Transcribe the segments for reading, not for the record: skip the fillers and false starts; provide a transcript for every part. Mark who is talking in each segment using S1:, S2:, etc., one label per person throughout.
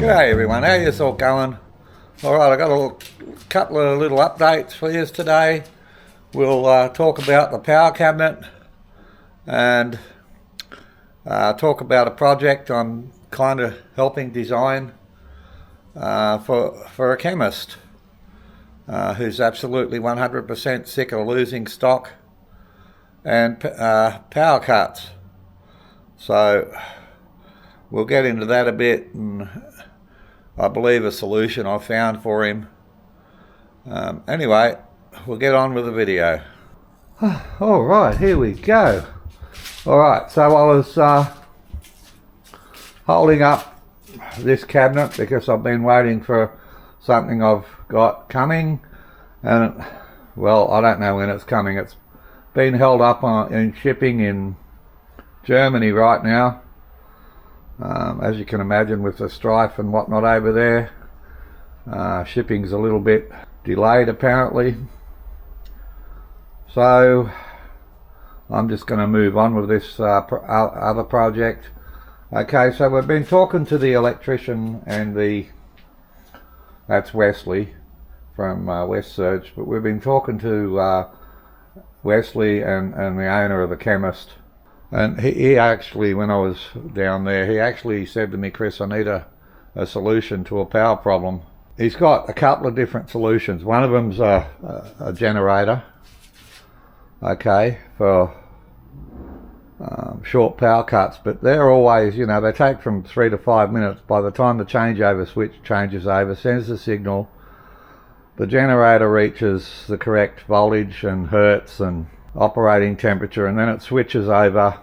S1: G'day everyone, how you all going? Alright, I've got a couple of little updates for you today. We'll talk about the power cabinet and talk about a project I'm kind of helping design for a chemist who's absolutely 100% sick of losing stock and power cuts. So we'll get into that a bit, and I believe a solution I found for him. Anyway, we'll get on with the video. Alright, here we go. Alright, so I was holding up this cabinet because I've been waiting for something I've got coming, and well, I don't know when it's coming. It's been held up in shipping in Germany right now. As you can imagine, with the strife and whatnot over there, shipping's a little bit delayed apparently. So I'm just going to move on with this other project. Okay, so we've been talking to the electrician and that's Wesley from West Surge, but we've been talking to Wesley and the owner of the chemist. And he actually, when I was down there, he actually said to me, Chris, I need a solution to a power problem. He's got a couple of different solutions. One of them's a generator, okay, for short power cuts, but they're always, you know, they take from 3 to 5 minutes. By the time the changeover switch changes over, sends the signal, the generator reaches the correct voltage and hertz and operating temperature, and then it switches over.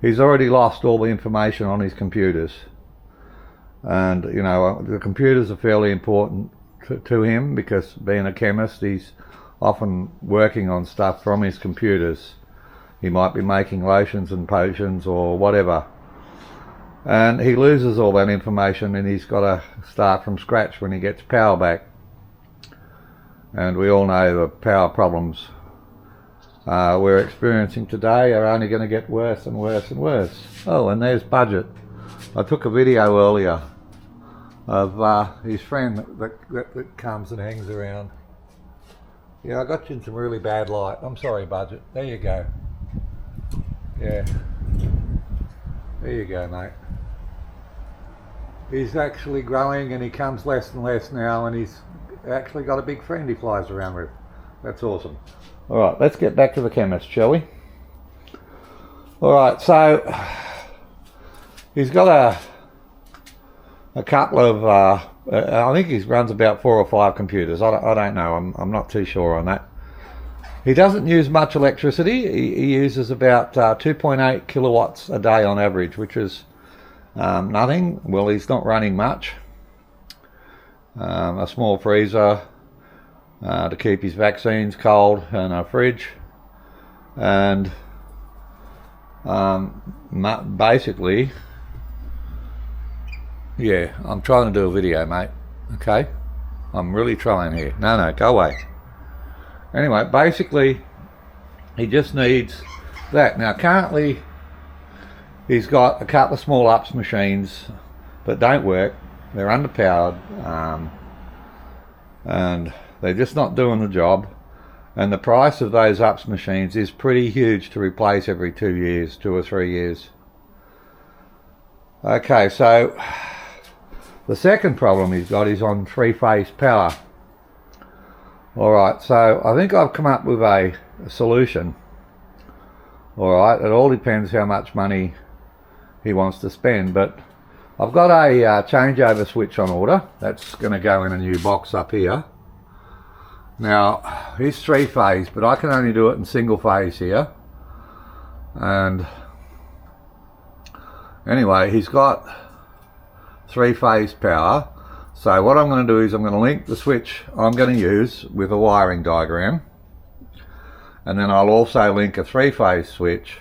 S1: He's already lost all the information on his computers, and you know, the computers are fairly important to him because being a chemist, he's often working on stuff from his computers. He might be making lotions and potions or whatever, and he loses all that information, and he's got to start from scratch when he gets power back. And we all know the power problems we're experiencing today are only going to get worse and worse and worse. Oh, and there's Budget. I took a video earlier of his friend that comes and hangs around. Yeah, I got you in some really bad light. I'm sorry, Budget. There you go. Yeah. There you go, mate. He's actually growing, and he comes less and less now, and he's actually got a big friend he flies around with. That's awesome. Alright, let's get back to the chemist, shall we? Alright, so he's got a couple of, I think he runs about 4 or 5 computers. I don't know, I'm not too sure on that. He doesn't use much electricity. He uses about 2.8 kilowatts a day on average, which is nothing. Well, he's not running much. A small freezer to keep his vaccines cold, and a fridge, and basically, yeah, I'm trying to do a video, mate, okay? I'm really trying here. No, go away. Anyway, basically, he just needs that. Now, currently, he's got a couple of small UPS machines that don't work. They're underpowered, and they're just not doing the job, and the price of those UPS machines is pretty huge to replace every 2 years, 2 or 3 years. Okay, so the second problem he's got is on 3-phase power. Alright, so I think I've come up with a solution. Alright, it all depends how much money he wants to spend, but I've got a changeover switch on order. That's going to go in a new box up here. Now, he's 3-phase, but I can only do it in single phase here. And anyway, he's got 3-phase power. So what I'm going to do is I'm going to link the switch I'm going to use with a wiring diagram. And then I'll also link a 3-phase switch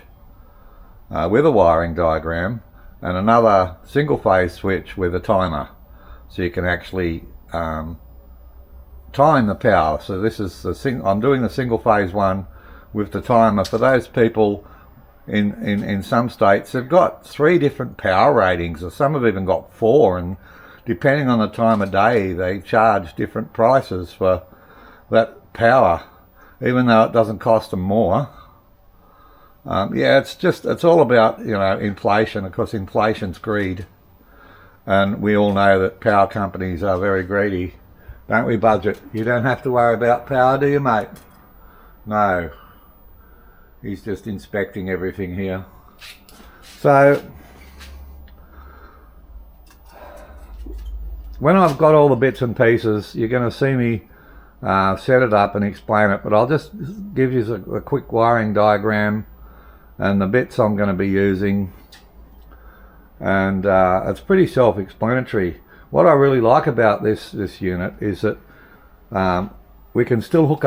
S1: with a wiring diagram, and another single phase switch with a timer. So you can actually time the power. So this is I'm doing the single phase one with the timer for those people in some states they've got 3 different power ratings, or some have even got 4, and depending on the time of day they charge different prices for that power, even though it doesn't cost them more. Yeah, it's all about, you know, inflation. Of course, inflation's greed, and we all know that power companies are very greedy, don't we, Budget? You don't have to worry about power, do you, mate? No. He's just inspecting everything here. So, when I've got all the bits and pieces, you're going to see me set it up and explain it, but I'll just give you a quick wiring diagram and the bits I'm going to be using, and it's pretty self-explanatory. What I really like about this unit is that we can still hook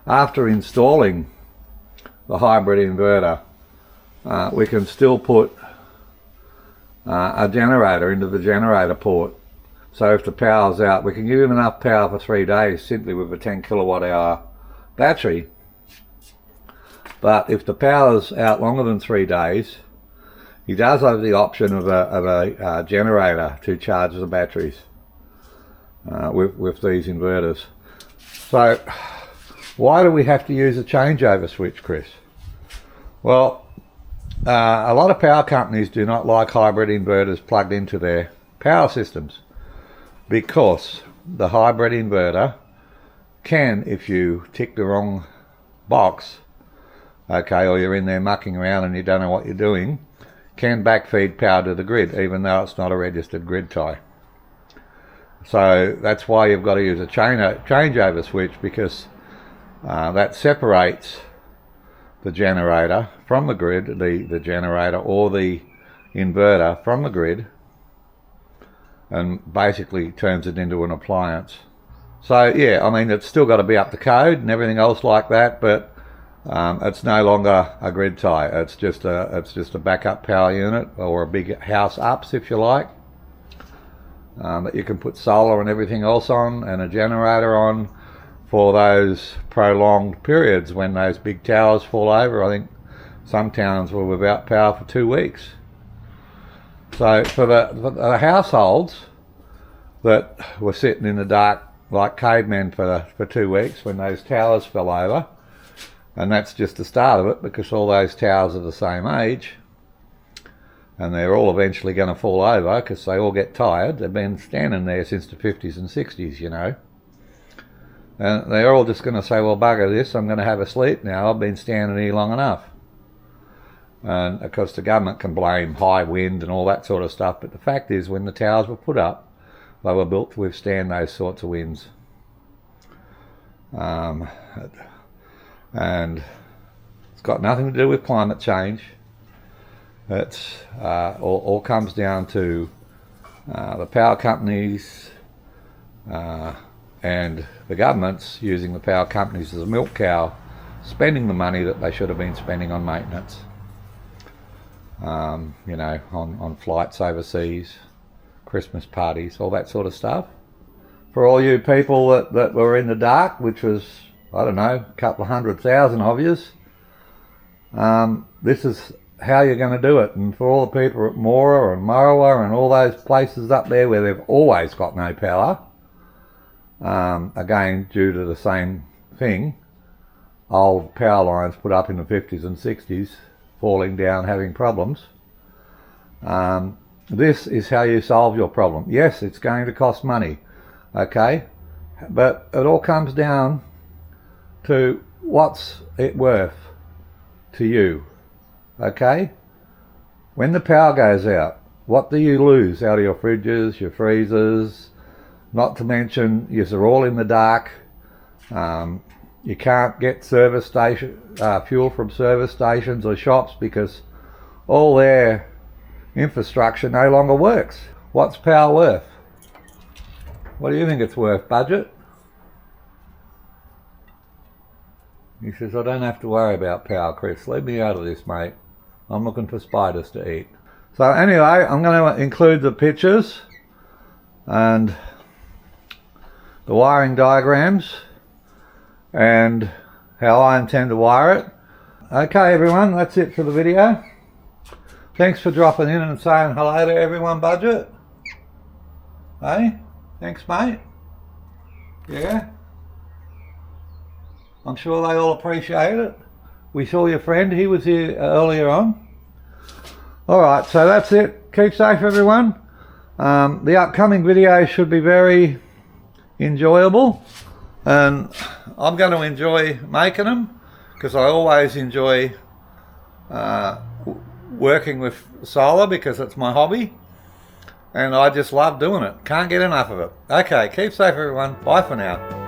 S1: after installing the hybrid inverter, we can still put a generator into the generator port. So if the power's out, we can give him enough power for 3 days simply with a 10 kilowatt hour battery. But if the power's out longer than 3 days, he does have the option of a generator to charge the batteries with these inverters. So why do we have to use a changeover switch, Chris? Well, a lot of power companies do not like hybrid inverters plugged into their power systems, because the hybrid inverter can, if you tick the wrong box, okay, or you're in there mucking around and you don't know what you're doing, can backfeed power to the grid, even though it's not a registered grid tie. So that's why you've got to use a changeover switch, because that separates the generator from the grid, the generator or the inverter from the grid, and basically turns it into an appliance. So yeah, I mean, it's still got to be up to code and everything else like that, but it's no longer a grid tie. It's just a backup power unit, or a big house ups, if you like, that you can put solar and everything else on, and a generator on for those prolonged periods when those big towers fall over. I think some towns were without power for 2 weeks. So for the households that were sitting in the dark like cavemen for 2 weeks when those towers fell over, and that's just the start of it, because all those towers are the same age and they're all eventually going to fall over because they all get tired. They've been standing there since the 50s and 60s, you know. And they're all just going to say, well, bugger this, I'm going to have a sleep now, I've been standing here long enough. And of course the government can blame high wind and all that sort of stuff, but the fact is, when the towers were put up, they were built to withstand those sorts of winds. And it's got nothing to do with climate change. It's all comes down to the power companies and the governments using the power companies as a milk cow, spending the money that they should have been spending on maintenance. You know, on flights overseas, Christmas parties, all that sort of stuff. For all you people that were in the dark, which was, I don't know, a couple of 100,000 of yous, this is how you're going to do it. And for all the people at Mora and Murrowa and all those places up there where they've always got no power, again, due to the same thing, old power lines put up in the 50s and 60s, falling down, having problems. This is how you solve your problem. Yes, it's going to cost money, okay, but it all comes down to what's it worth to you, okay? When the power goes out, what do you lose out of your fridges, your freezers? Not to mention, you're all in the dark. You can't get service station fuel from service stations or shops because all their infrastructure no longer works. What's power worth? What do you think it's worth, Budget? He says, I don't have to worry about power, Chris. Leave me out of this, mate. I'm looking for spiders to eat. So anyway, I'm going to include the pictures and the wiring diagrams and how I intend to wire it. Okay everyone, that's it for the video. Thanks for dropping in and saying hello to everyone, Budget. Hey, thanks mate. Yeah, I'm sure they all appreciate it. We saw your friend, he was here earlier on. Alright, so that's it. Keep safe everyone. The upcoming videos should be very enjoyable, and I'm going to enjoy making them because I always enjoy working with solar because it's my hobby and I just love doing it. Can't get enough of it. Okay, keep safe everyone. Bye for now.